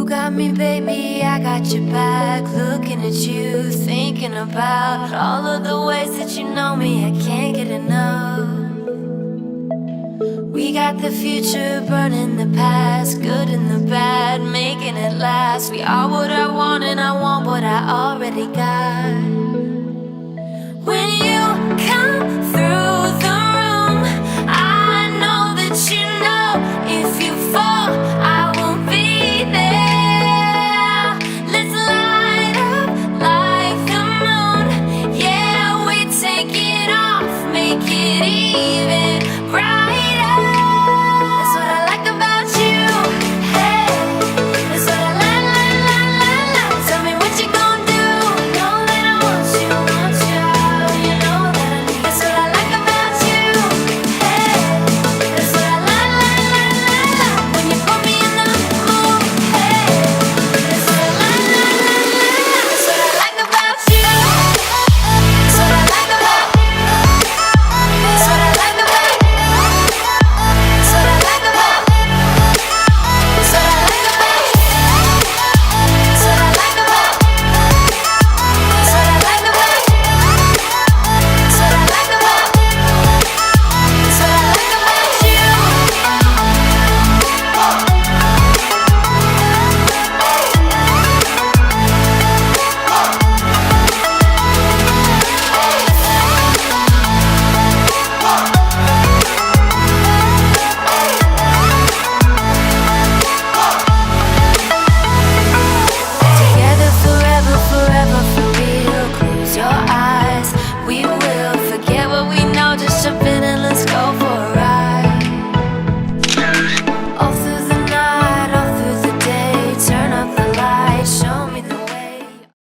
got me, baby, I got your back. Looking at you, thinking about all of the ways that you know me, I can't get enough. We got the future burning the past, good and the bad, making it last. We are what I want and I want what I already got. When you come through